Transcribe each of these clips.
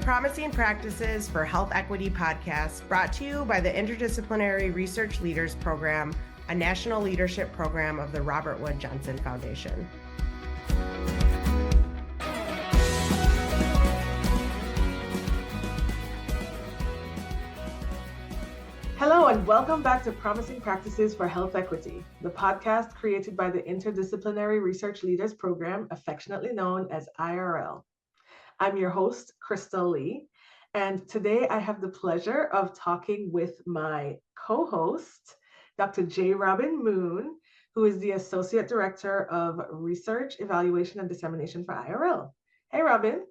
Promising Practices for Health Equity podcast, brought to you by the Interdisciplinary Research Leaders Program, a national leadership program of the Robert Wood Johnson Foundation. Hello and welcome back to Promising Practices for Health Equity, the podcast created by the Interdisciplinary Research Leaders Program, affectionately known as IRL. I'm your host, Krystal Lee, and today I have the pleasure of talking with my co-host, Dr. J. Robin Moon, who is the Associate Director of Research, Evaluation, and Dissemination for IRL. Hey, Robin.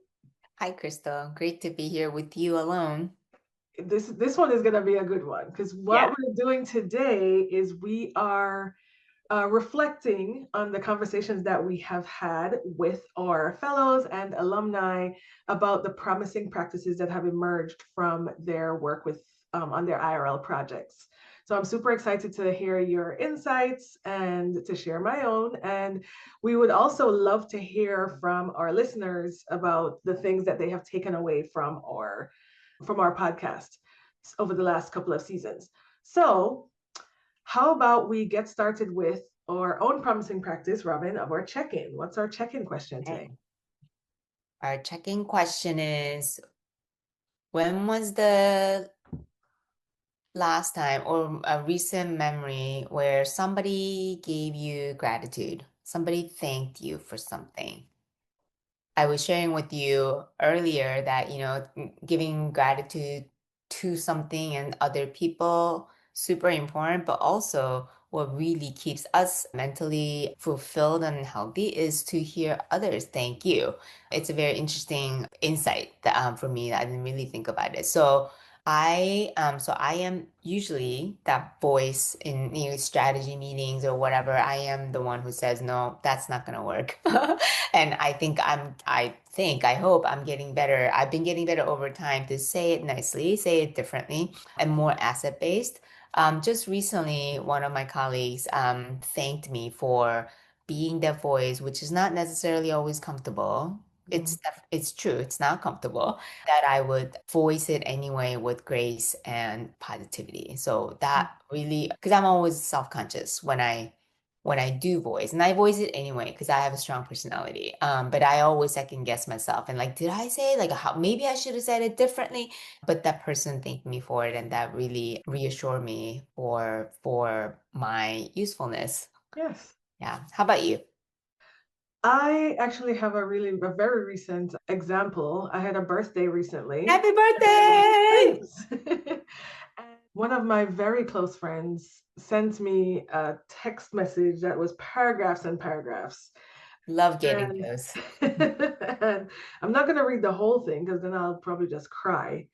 Hi, Krystal. Great to be here with you alone. This one is going to be a good one because what we're doing today is we are reflecting on the conversations that we have had with our fellows and alumni about the promising practices that have emerged from their work with on their IRL projects. So I'm super excited to hear your insights and to share my own. And we would also love to hear from our listeners about the things that they have taken away from our podcast over the last couple of seasons. So how about we get started with our own promising practice, Robin, of our check-in. What's our check-in question today? Our check-in question is, when was the last time or a recent memory where somebody gave you gratitude? Somebody thanked you for something? I was sharing with you earlier that, giving gratitude to something and other people, super important, but also what really keeps us mentally fulfilled and healthy is to hear others thank you. It's a very interesting insight that, for me, that I didn't really think about it. So I am usually that voice in strategy meetings or whatever. I am the one who says, no, that's not going to work. And I hope I'm getting better. I've been getting better over time to say it nicely, say it differently, and more asset-based. Just recently, one of my colleagues thanked me for being their voice, which is not necessarily always comfortable. It's true. It's not comfortable, that I would voice it anyway with grace and positivity. So that really, because I'm always self-conscious when I do voice, and I voice it anyway because I have a strong personality. But I always second guess myself and did I say it? How maybe I should have said it differently? But that person thanked me for it, and that really reassured me for my usefulness. Yes. Yeah. How about you? I actually have a very recent example. I had a birthday recently. Happy birthday! And one of my very close friends sent me a text message that was paragraphs and paragraphs. Love getting those. And I'm not going to read the whole thing because then I'll probably just cry.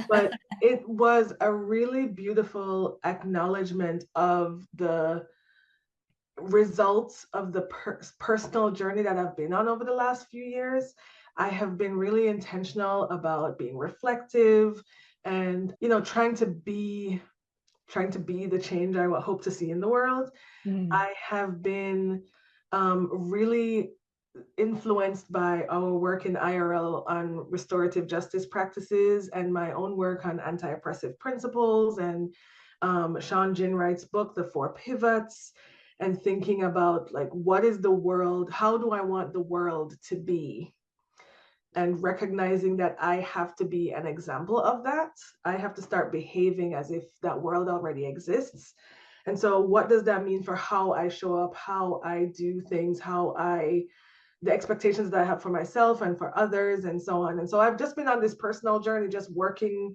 But it was a really beautiful acknowledgement of the results of the personal journey that I've been on over the last few years. I have been really intentional about being reflective and, trying to be the change I hope to see in the world. I have been really influenced by our work in IRL on restorative justice practices and my own work on anti-oppressive principles and Shawn Ginwright's book, The Four Pivots, and thinking about what is the world, how do I want the world to be? And recognizing that I have to be an example of that. I have to start behaving as if that world already exists. And so what does that mean for how I show up, how I do things, the expectations that I have for myself and for others and so on. And so I've just been on this personal journey, just working,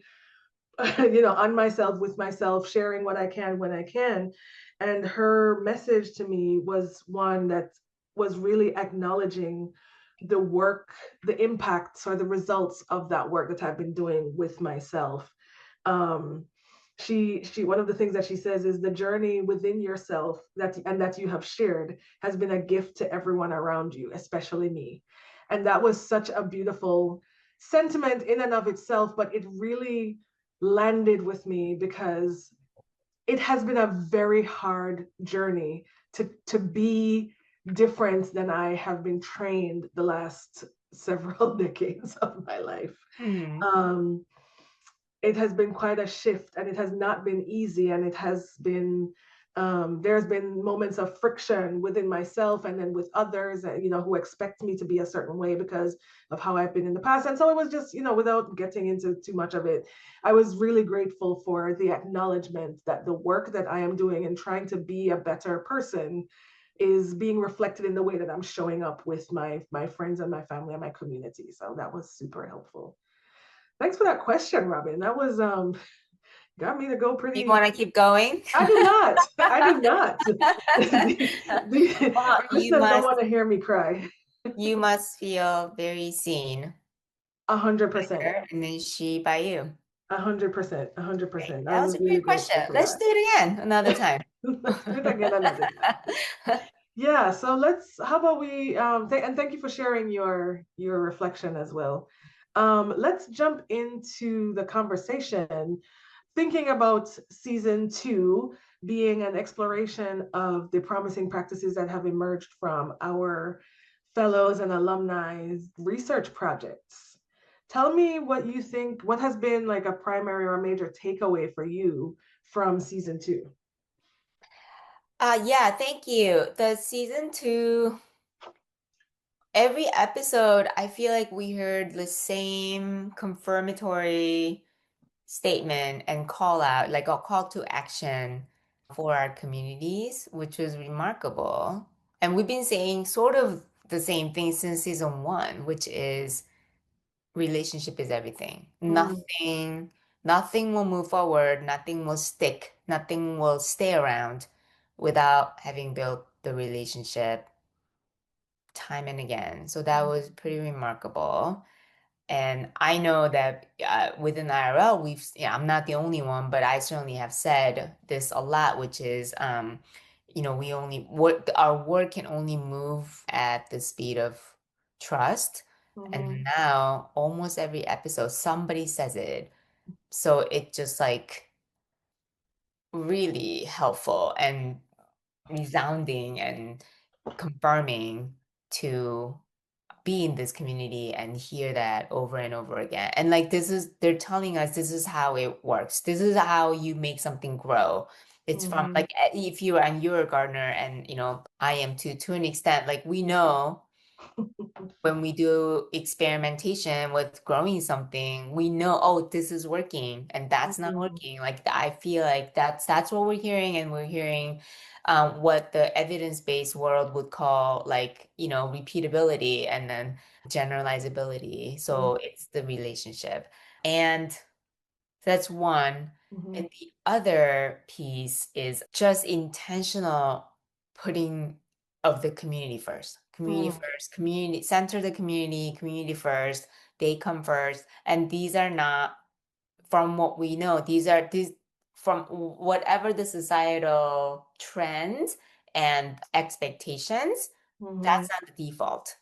on myself, with myself, sharing what I can when I can. And her message to me was one that was really acknowledging the work, the impacts or the results of that work that I've been doing with myself. She one of the things that she says is the journey within yourself that you have shared has been a gift to everyone around you, especially me. And that was such a beautiful sentiment in and of itself, but it really landed with me because it has been a very hard journey to be different than I have been trained the last several decades of my life. Mhm. It has been quite a shift, and it has not been easy, and it has been there's been moments of friction within myself and then with others, who expect me to be a certain way because of how I've been in the past. And so it was just, without getting into too much of it, I was really grateful for the acknowledgement that the work that I am doing and trying to be a better person is being reflected in the way that I'm showing up with my friends and my family and my community. So that was super helpful. Thanks for that question, Robin. That was got me to go pretty. You want to keep going? I do not. I do not. The Well, listeners don't want to hear me cry. you must feel very seen. 100%. And then she by you. 100%. Okay, 100%. I that was was a really great question. grateful for Let's that. do it again another time. Let's do it again another time. Yeah. So how about we? And thank you for sharing your reflection as well. Let's jump into the conversation, thinking about season 2 being an exploration of the promising practices that have emerged from our fellows and alumni research projects. Tell me what you think, what has been like a primary or major takeaway for you from season 2? Yeah, thank you. The season 2, every episode, I feel like we heard the same confirmatory statement and call out, like a call to action for our communities, which was remarkable. And we've been saying sort of the same thing since season 1, which is relationship is everything. Nothing will move forward, nothing will stick, nothing will stay around without having built the relationship time and again. So that was pretty remarkable. And I know that within IRL, I'm not the only one, but I certainly have said this a lot, which is, our work can only move at the speed of trust. And now almost every episode, somebody says it. So it just like really helpful and resounding and confirming to be in this community and hear that over and over again. And like they're telling us this is how it works. This is how you make something grow. It's from like if you're a gardener and I am too, to an extent, like we know when we do experimentation with growing something, we know, oh, this is working and that's not working. Like I feel like that's what we're hearing, and we're hearing what the evidence-based world would call like, repeatability and then generalizability. So it's the relationship. And that's one. And the other piece is just intentional putting of the community first. Community first, community, center the community first. They come first. And these are not, from what we know, these from whatever the societal trends and expectations, that's not the default.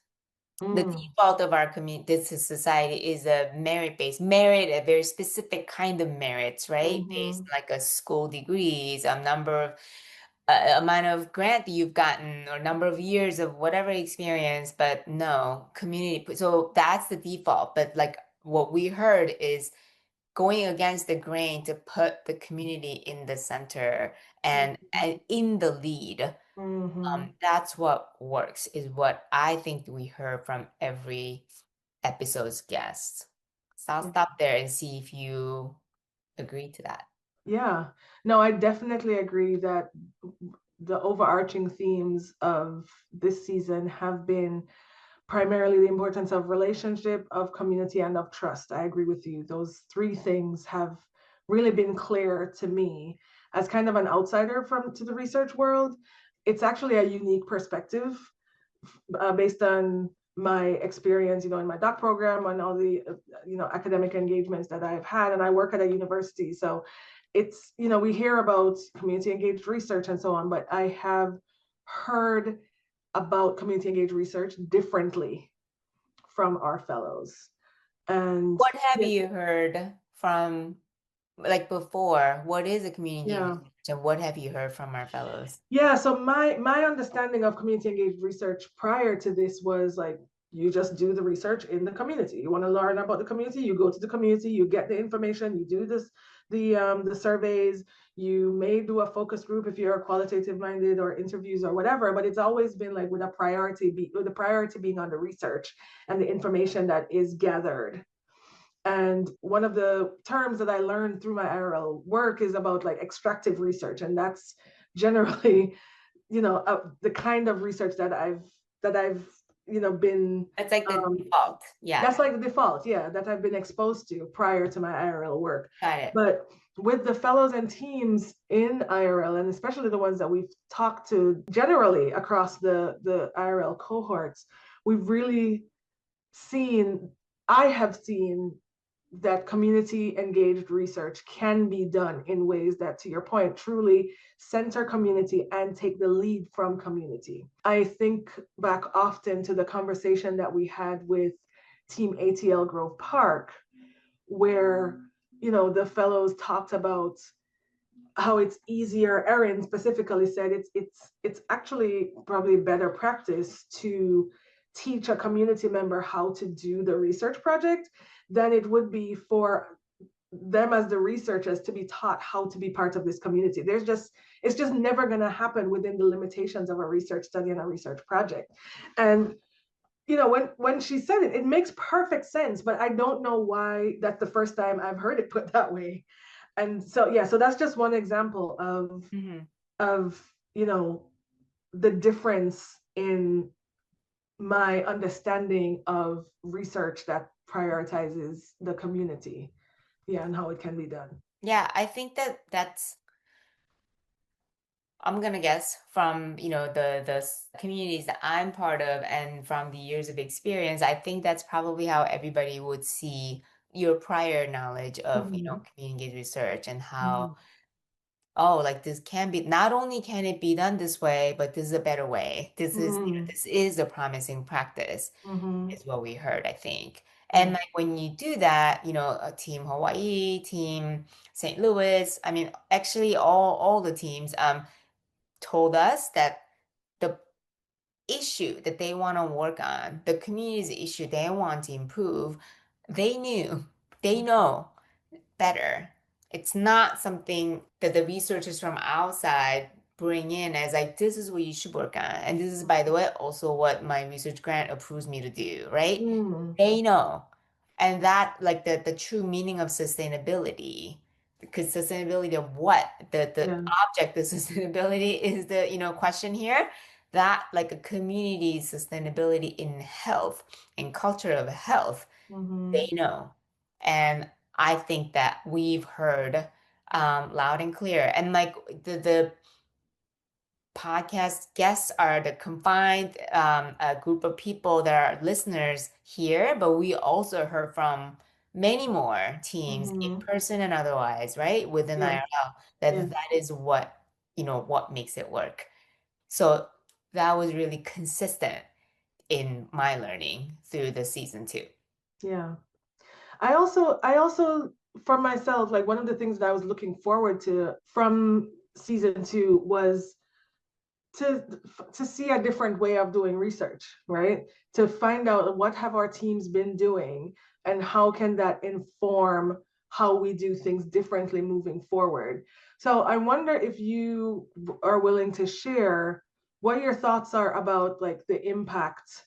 The default of our community, this is society, is a merit-based merit, a very specific kind of merits, right? Based like a school degrees, a number of amount of grant that you've gotten, or number of years of whatever experience, but no community. So that's the default. But like what we heard is going against the grain to put the community in the center and in the lead. That's what works, is what I think we heard from every episode's guest. So I'll stop there and see if you agree to that. Yeah, no, I definitely agree that the overarching themes of this season have been primarily the importance of relationship, of community, and of trust. I agree with you. Those 3 things have really been clear to me as kind of an outsider to the research world. It's actually a unique perspective based on my experience, in my doc program and all the, academic engagements that I've had, and I work at a university. So it's, we hear about community engaged research and so on, but I have heard about community engaged research differently from our fellows. And what have you heard from, like, before? What is a community engaged research, and what have you heard from our fellows? Yeah, so my understanding of community engaged research prior to this was like you just do the research in the community. You want to learn about the community, you go to the community, you get the information, you do the surveys, you may do a focus group if you're qualitative minded, or interviews or whatever, but it's always been like with the priority being on the research and the information that is gathered. And one of the terms that I learned through my IRL work is about like extractive research, and that's generally, the kind of research that I've been. That's like the default. Yeah. That's like the default, yeah, that I've been exposed to prior to my IRL work. Got it. But with the fellows and teams in IRL, and especially the ones that we've talked to generally across the IRL cohorts, we've really I have seen that community engaged research can be done in ways that, to your point, truly center community and take the lead from community. I think back often to the conversation that we had with Team ATL Grove Park, where the fellows talked about how it's easier. Erin specifically said it's actually probably better practice to teach a community member how to do the research project than it would be for them as the researchers to be taught how to be part of this community. It's just never going to happen within the limitations of a research study and a research project. And when she said it, it makes perfect sense, but I don't know why that's the first time I've heard it put that way. And so, yeah, so that's just one example of the difference in my understanding of research that prioritizes the community, and how it can be done. Yeah, I think that's I'm gonna guess from the communities that I'm part of and from the years of experience, I think that's probably how everybody would see your prior knowledge of community research and how like this can be, not only can it be done this way, but this is a better way. This is a promising practice, is what we heard, I think. And like when you do that, a Team Hawaii, Team St. Louis, I mean, actually all the teams told us that the issue that they want to work on, the community's issue they want to improve, they know better. It's not something that the researchers from outside bring in as like, this is what you should work on. And this is, by the way, also what my research grant approves me to do, right? They know. And that, like the true meaning of sustainability, because sustainability of what? The object of sustainability is the question here. That like a community sustainability in health and culture of health, they know. And I think that we've heard loud and clear. And like the podcast guests are the confined a group of people that are listeners here, but we also heard from many more teams in person and otherwise, right? Within IRL, that is what makes it work. So that was really consistent in my learning through the season 2. Yeah. I also for myself, like one of the things that I was looking forward to from season 2 was to see a different way of doing research, right? To find out what have our teams been doing and how can that inform how we do things differently moving forward. So I wonder if you are willing to share what your thoughts are about like the impact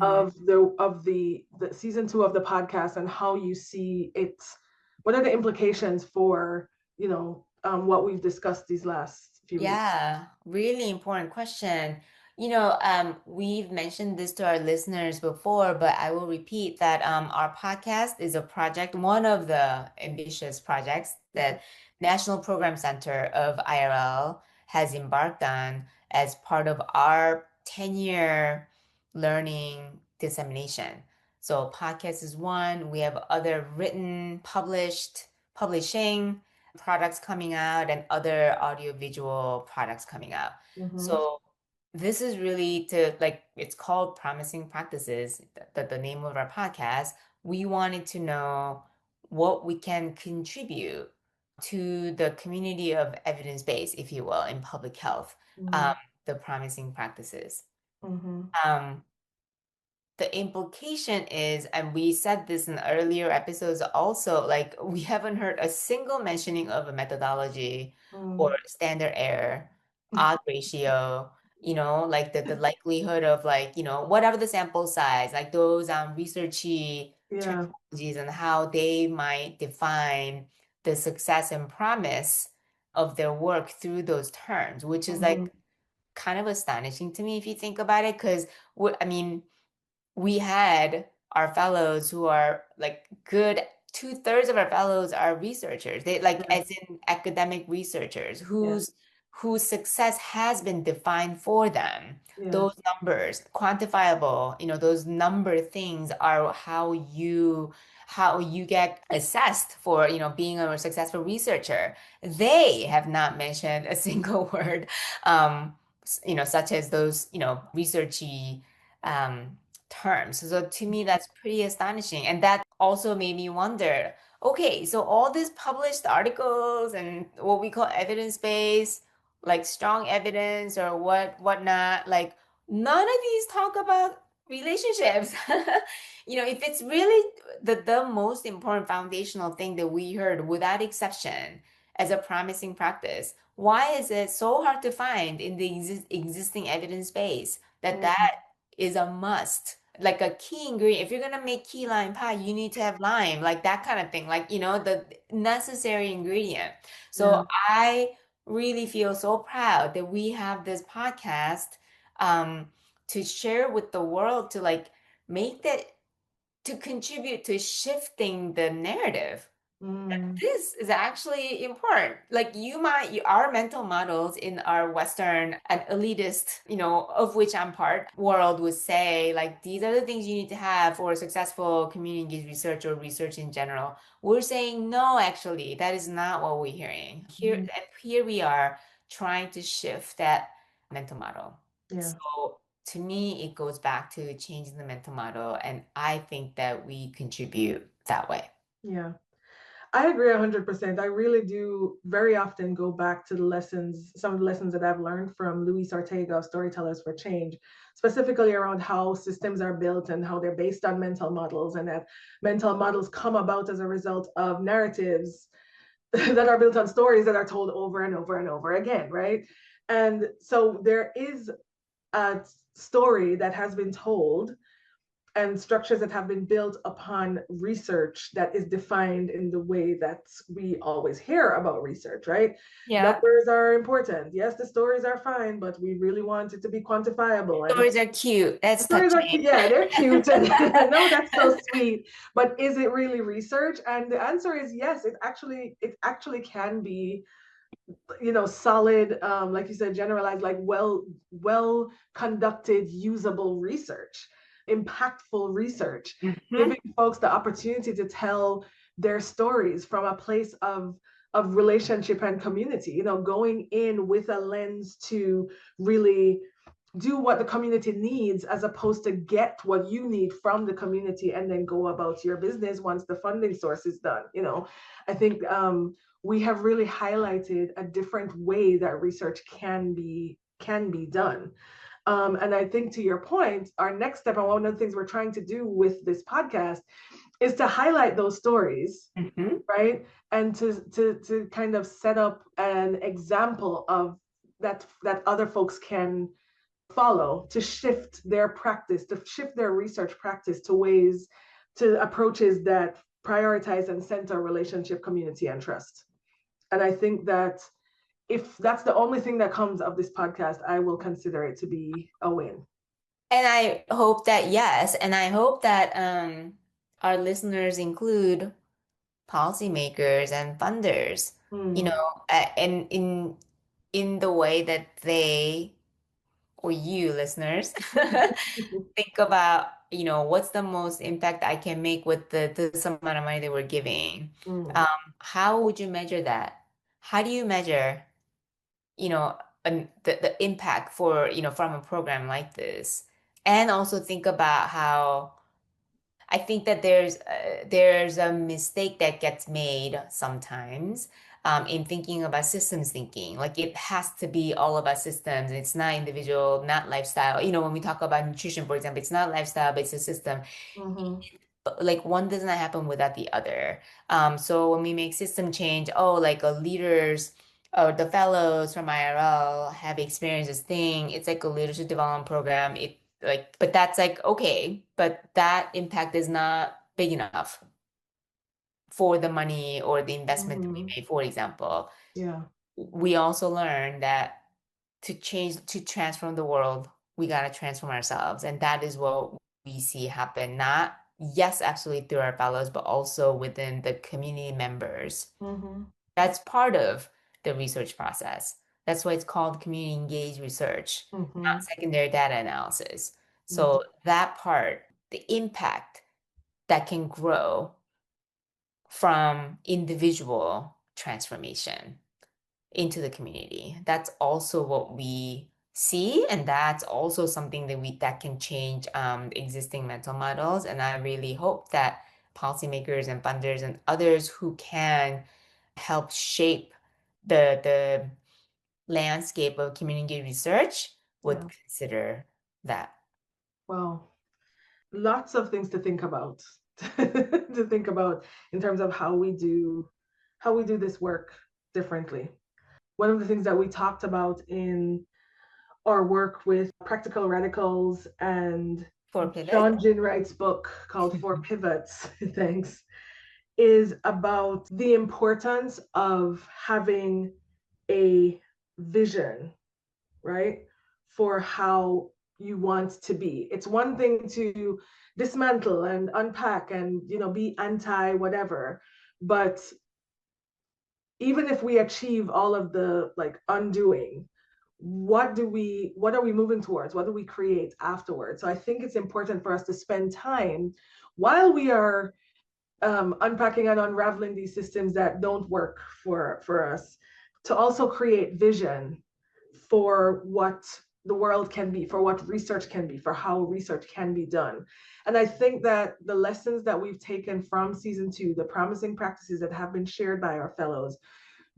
of the season 2 of the podcast and how you see it. What are the implications for what we've discussed these last few weeks? Yeah, really important question. We've mentioned this to our listeners before, but I will repeat that our podcast is a project, one of the ambitious projects that National Program Center of IRL has embarked on as part of our 10-year learning dissemination. So podcast is one. We have other written, publishing products coming out and other audiovisual products coming out. So this is really it's called Promising Practices, the name of our podcast. We wanted to know what we can contribute to the community of evidence-based, if you will, in public health, the promising practices. The the implication is, and we said this in earlier episodes also, like we haven't heard a single mentioning of a methodology or standard error, odd ratio, like the likelihood of like, whatever the sample size, like those researchy Yeah. terminologies and how they might define the success and promise of their work through those terms, which is like kind of astonishing to me if you think about it, because I mean, we had our fellows who are like good, 2/3 of our fellows are researchers. They like Yeah. as in academic researchers Yeah. whose success has been defined for them. Yeah. Those numbers, quantifiable, those number things are how you get assessed for, being a successful researcher. They have not mentioned a single word, such as those, researchy terms. So to me, that's pretty astonishing. And that also made me wonder, okay, so all these published articles and what we call evidence-based, like strong evidence or whatnot, like none of these talk about relationships. If it's really the most important foundational thing that we heard without exception as a promising practice, why is it so hard to find in the existing evidence base that is a must, like a key ingredient? If you're gonna make key lime pie, you need to have lime, like that kind of thing, like the necessary ingredient. So I really feel so proud that we have this podcast to share with the world, to like make that, to contribute to shifting the narrative. This is actually important. Like our mental models in our Western and elitist, of which I'm part, world would say, like, these are the things you need to have for successful community engaged research or research in general. We're saying, no, actually, that is not what we're hearing. Here we are trying to shift that mental model. Yeah. So to me, it goes back to changing the mental model. And I think that we contribute that way. Yeah. I agree 100%. I really do very often go back to some of the lessons that I've learned from Luce Ortega of Storytellers for Change, specifically around how systems are built and how they're based on mental models, and that mental models come about as a result of narratives that are built on stories that are told over and over and over again, right? And so there is a story that has been told and structures that have been built upon research that is defined in the way that we always hear about research, right? Yeah. Numbers are important. Yes, the stories are fine, but we really want it to be quantifiable. Stories are cute. That's stories are touching. yeah, they're cute. And I know that's so sweet, but is it really research? And the answer is yes, it actually can be, solid, like you said, generalized, like well conducted, usable research, impactful research, giving folks the opportunity to tell their stories from a place of relationship and community, going in with a lens to really do what the community needs, as opposed to get what you need from the community and then go about your business once the funding source is done. I think we have really highlighted a different way that research can be done. And I think, to your point, our next step, and one of the things we're trying to do with this podcast, is to highlight those stories, right? And to kind of set up an example of that other folks can follow, to shift their practice, to shift their research practice to approaches that prioritize and center relationship, community, and trust. And I think that if that's the only thing that comes of this podcast, I will consider it to be a win. And I hope that, yes, and I hope that our listeners include policymakers and funders, and in the way that they, or you listeners, think about, what's the most impact I can make with this amount of money that we're giving. How would you measure that? How do you measure, the impact for, from a program like this? And also think about how I think that there's a mistake that gets made sometimes, in thinking about systems thinking. Like it has to be all about systems. It's not individual, not lifestyle. When we talk about nutrition, for example, it's not lifestyle, but it's a system. Mm-hmm. Like one does not happen without the other. So when we make system change, like leaders or the fellows from IRL have experienced this thing. It's like a leadership development program. But that's like, okay, but that impact is not big enough for the money or the investment that we Mm-hmm. made, for example. Yeah. We also learned that to transform the world, we got to transform ourselves. And that is what we see happen. Not, yes, absolutely through our fellows, but also within the community members. Mm-hmm. That's part of the research process. That's why it's called community engaged research, Mm-hmm. not secondary data analysis. Mm-hmm. So that part, the impact that can grow from individual transformation into the community. That's also what we see, and that's also something that can change existing mental models. And I really hope that policymakers and funders and others who can help shape the landscape of community research would Yeah. consider that. Wow. Lots of things to think about to think about in terms of how we do this work differently. One of the things that we talked about in our work with Practical Radicals and For pivot. Shawn Ginwright's book called Four Pivots, thanks, is about the importance of having a vision, right, for how you want to be. It's one thing to dismantle and unpack and be anti whatever, but even if we achieve all of the like undoing, what are we moving towards? What do we create afterwards? So I think it's important for us to spend time while we are unpacking and unraveling these systems that don't work for us, to also create vision for what the world can be, for what research can be, for how research can be done. And I think that the lessons that we've taken from season 2, the promising practices that have been shared by our fellows,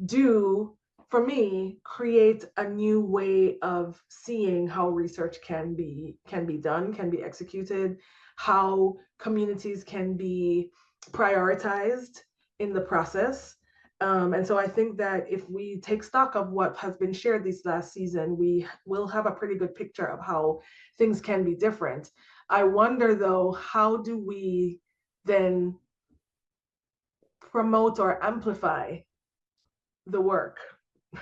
do, for me, create a new way of seeing how research can be done, can be executed, how communities can be prioritized in the process. And so I think that if we take stock of what has been shared this last season, we will have a pretty good picture of how things can be different. I wonder, though, how do we then promote or amplify the work,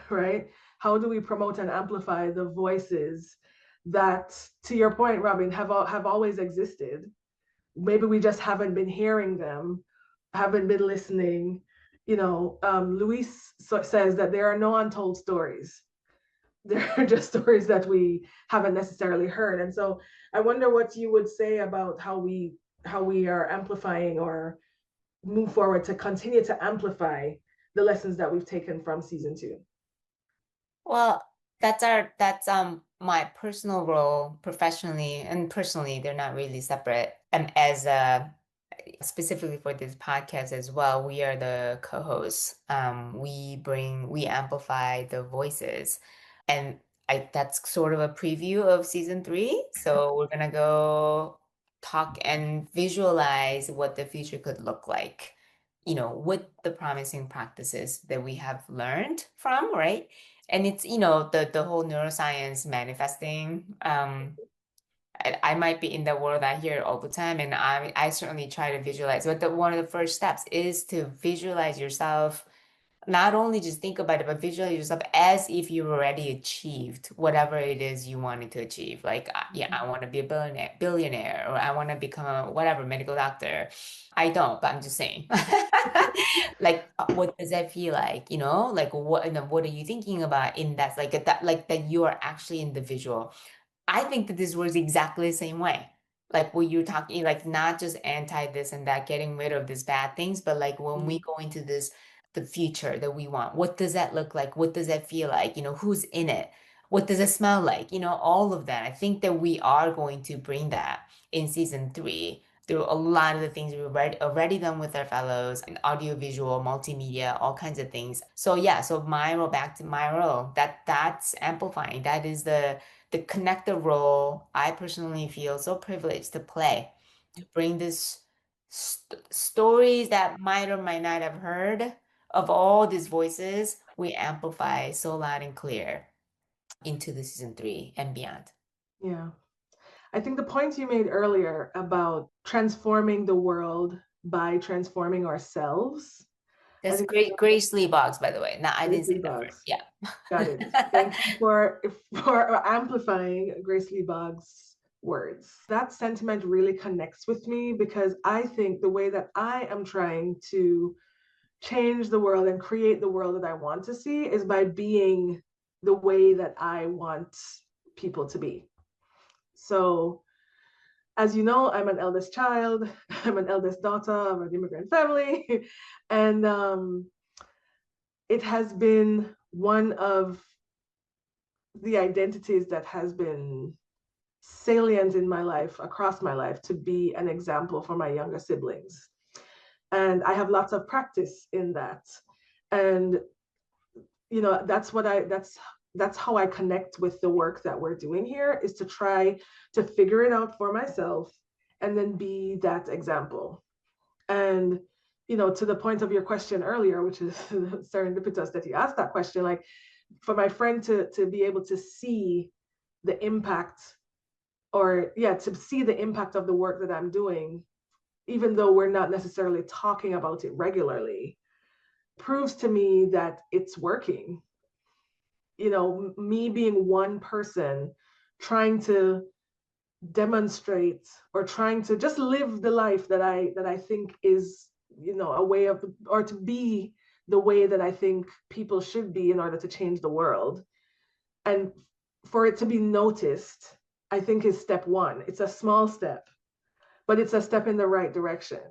right? How do we promote and amplify the voices that, to your point, Robin, have always existed? Maybe we just haven't been hearing them, haven't been listening. Luce says that there are no untold stories. There are just stories that we haven't necessarily heard. And so I wonder what you would say about how we are amplifying or move forward to continue to amplify the lessons that we've taken from season 2. Well, that's my personal role professionally and personally, they're not really separate. And as specifically for this podcast as well, we are the co-hosts. We amplify the voices. And that's sort of a preview of season 3. So we're gonna go talk and visualize what the future could look like, with the promising practices that we have learned from, right? And it's, the whole neuroscience manifesting. I might be in the world, I hear it all the time, and I certainly try to visualize. But one of the first steps is to visualize yourself, not only just think about it, but visualize yourself as if you've already achieved whatever it is you wanted to achieve. Like, I want to be a billionaire, or I want to become a whatever medical doctor. I don't, but I'm just saying. Like, what does that feel like? Like what are you thinking about in that? Like that you are actually in the visual. I think that this works exactly the same way. Like what you're talking, like not just anti this and that, getting rid of these bad things, but like when we go into the future that we want, what does that look like? What does that feel like? Who's in it? What does it smell like? All of that. I think that we are going to bring that in season 3. through a lot of the things we've already done with our fellows in audiovisual, multimedia, all kinds of things. So yeah, so my role, back to my role, that's amplifying. That is the connector role I personally feel so privileged to play, to bring this stories that might or might not have heard of all these voices, we amplify so loud and clear into the season 3 and beyond. Yeah. I think the points you made earlier about transforming the world by transforming ourselves. That's think great. Grace Lee Boggs, by the way. No, I didn't say that Boggs. first. Yeah. Got it. Thank you for amplifying Grace Lee Boggs' words. That sentiment really connects with me because I think the way that I am trying to change the world and create the world that I want to see is by being the way that I want people to be. So, as you know, I'm an eldest child, I'm an eldest daughter of an immigrant family, and it has been one of the identities that has been salient in my life, across my life, to be an example for my younger siblings. And I have lots of practice in that. And that's how I connect with the work that we're doing here, is to try to figure it out for myself and then be that example. And to the point of your question earlier, which is serendipitous that you asked that question, like for my friend to be able to see the impact, to see the impact of the work that I'm doing, even though we're not necessarily talking about it regularly, proves to me that it's working. Me being one person trying to demonstrate or trying to just live the life that I think is, a way of, or to be the way that I think people should be in order to change the world. And for it to be noticed, I think is step one. It's a small step, but it's a step in the right direction.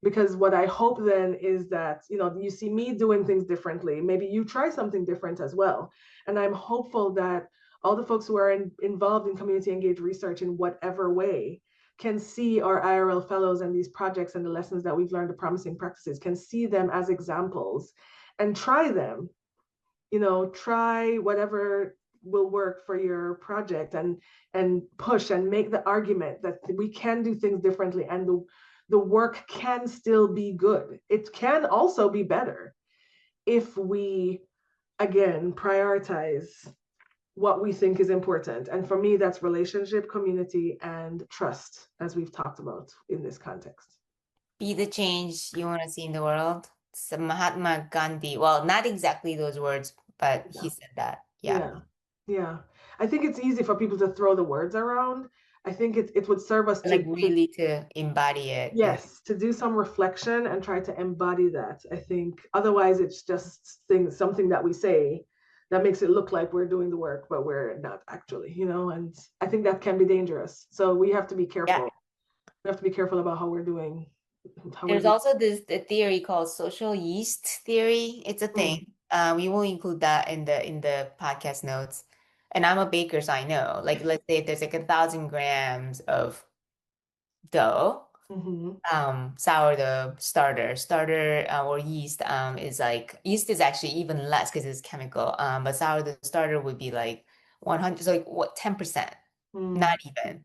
Because what I hope then is that, you see me doing things differently. Maybe you try something different as well. And I'm hopeful that all the folks who are involved in community engaged research in whatever way can see our IRL fellows and these projects and the lessons that we've learned, the promising practices, can see them as examples and try them. Try whatever will work for your project and push and make the argument that we can do things differently, and the work can still be good. It can also be better if we, again, prioritize what we think is important. And for me, that's relationship, community, and trust, as we've talked about in this context. Be the change you want to see in the world. It's Mahatma Gandhi. Well, not exactly those words, but he said that. Yeah. I think it's easy for people to throw the words around. I think it would serve us like really to embody it. Yes, to do some reflection and try to embody that. I think otherwise it's just something that we say that makes it look like we're doing the work, but we're not actually, and I think that can be dangerous. So we have to be careful. Yeah. We have to be careful about how we're doing. There's also the theory called social yeast theory. It's a thing. We will include that in the podcast notes. And I'm a baker, so I know. Like, let's say if there's like 1,000 grams of dough, sourdough starter or yeast is like, yeast is actually even less because it's chemical. But sourdough starter would be like 100, so like what, 10%, not even.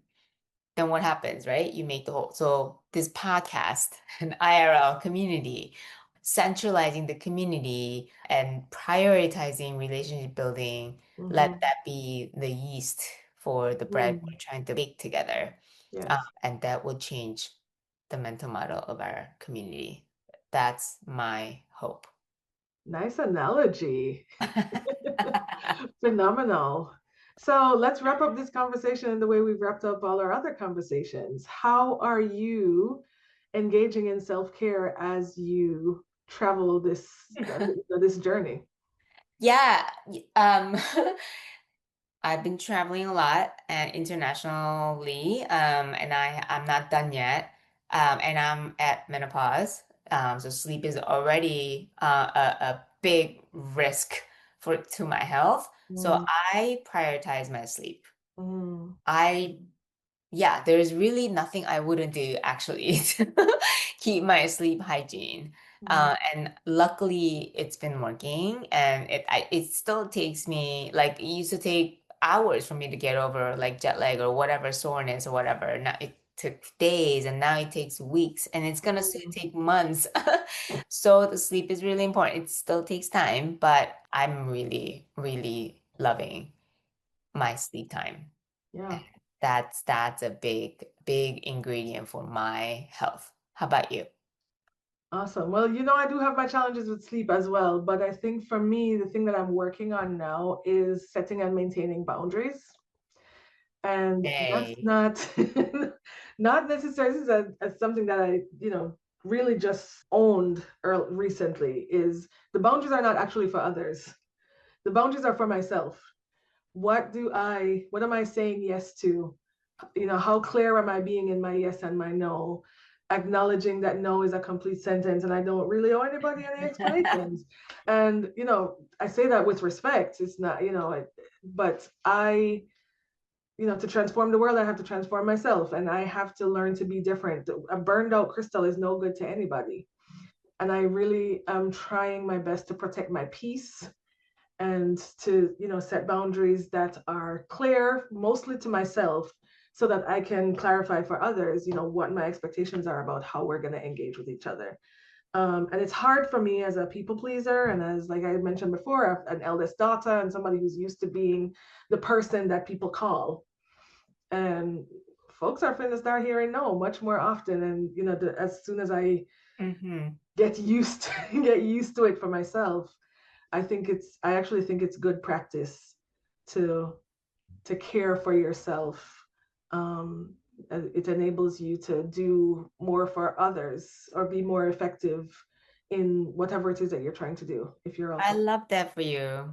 Then what happens, right? You make the whole, so this podcast, an IRL community, centralizing the community and prioritizing relationship building, let that be the yeast for the bread we're trying to bake together. Yes. And that will change the mental model of our community. That's my hope. Nice analogy. Phenomenal. So let's wrap up this conversation in the way we've wrapped up all our other conversations. How are you engaging in self-care as you travel this this journey? Yeah. I've been traveling a lot and internationally, and I'm not done yet. And I'm at menopause. So sleep is already a big risk to my health. So I prioritize my sleep. I yeah, there's really nothing I wouldn't do actually to keep my sleep hygiene. And luckily it's been working, and it still takes me, like, it used to take hours for me to get over like jet lag or whatever, soreness or whatever. Now it took days, and now it takes weeks, and it's gonna soon take months. So the sleep is really important. It still takes time, but I'm really, really loving my sleep time. Yeah. That's a big ingredient for my health. How about you? Awesome. Well, I do have my challenges with sleep as well, but I think for me, the thing that I'm working on now is setting and maintaining boundaries. And that's Hey. not not necessarily as something that I, really just owned recently. Is the boundaries are not actually for others. The boundaries are for myself. What am I saying yes to? How clear am I being in my yes and my no? Acknowledging that no is a complete sentence and I don't really owe anybody any explanations. And, I say that with respect. It's not, but to transform the world, I have to transform myself, and I have to learn to be different. A burned out crystal is no good to anybody. And I really am trying my best to protect my peace and to, set boundaries that are clear, mostly to myself, so that I can clarify for others, what my expectations are about how we're going to engage with each other. And it's hard for me as a people pleaser, and as, like I mentioned before, an eldest daughter and somebody who's used to being the person that people call. And folks are finna start hearing no much more often. And as soon as I get used to it for myself, I actually think it's good practice to care for yourself. It enables you to do more for others or be more effective in whatever it is that you're trying to do. If you're I also, love that for you.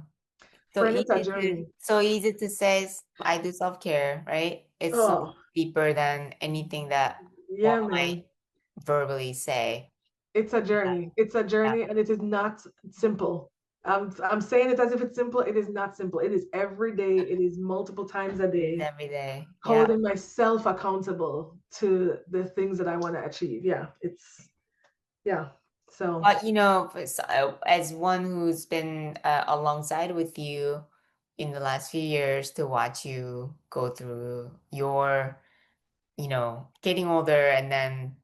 So friend, it's a easy journey. to say, I do self-care, right? It's so Oh, deeper than anything that yeah, one man. might verbally say. It's a journey. It's a journey, and it is not simple. I'm saying it as if it's simple. It is not simple. It is every day. It is multiple times a It is day, every day. Yeah. holding myself accountable to the things that I want to achieve. Yeah. So, But as one who's been alongside with you in the last few years to watch you go through your, getting older and then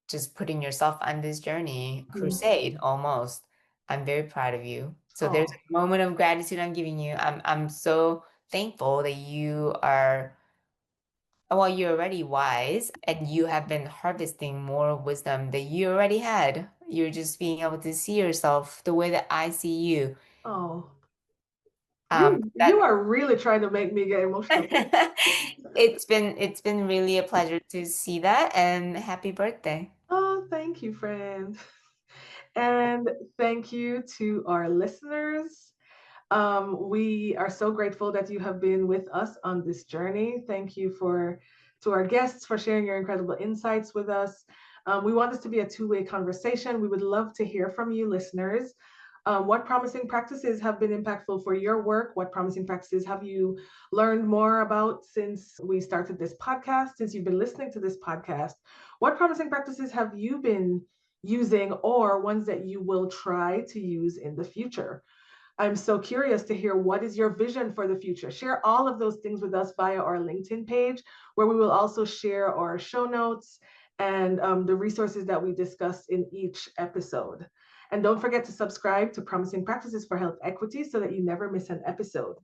just putting yourself on this journey, crusade almost. I'm very proud of you. So there's oh, a moment of gratitude I'm giving you. I'm so thankful that you're already wise and you have been harvesting more wisdom that you already had. You're just being able to see yourself the way that I see you. oh, you That are really trying to make me get emotional. it's been really a pleasure to see that, and happy birthday. Oh, thank you, friend. And thank you to our listeners. We are so grateful that you have been with us on this journey. Thank you to our guests for sharing your incredible insights with us. We want this to be a two-way conversation. We would love to hear from you, listeners. What promising practices have been impactful for your work? What promising practices have you learned more about since we started this podcast, since you've been listening to this podcast? What promising practices have you been using, or ones that you will try to use in the future? I'm so curious to hear, what is your vision for the future? Share all of those things with us via our LinkedIn page, where we will also share our show notes and the resources that we discuss in each episode. And don't forget to subscribe to Promising Practices for Health Equity so that you never miss an episode.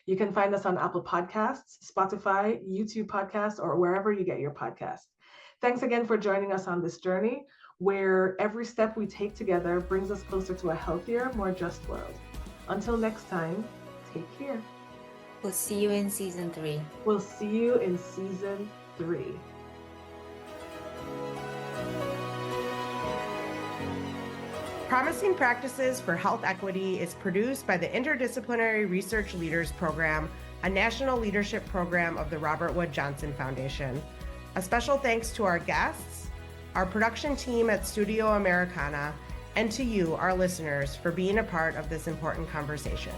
You can find us on Apple Podcasts, Spotify, YouTube Podcasts, or wherever you get your podcasts. Thanks again for joining us on this journey, where every step we take together brings us closer to a healthier, more just world. Until next time, take care. We'll see you in season 3. We'll see you in season 3. Promising Practices for Health Equity is produced by the Interdisciplinary Research Leaders Program, a national leadership program of the Robert Wood Johnson Foundation. A special thanks to our guests, our production team at Studio Americana, and to you, our listeners, for being a part of this important conversation.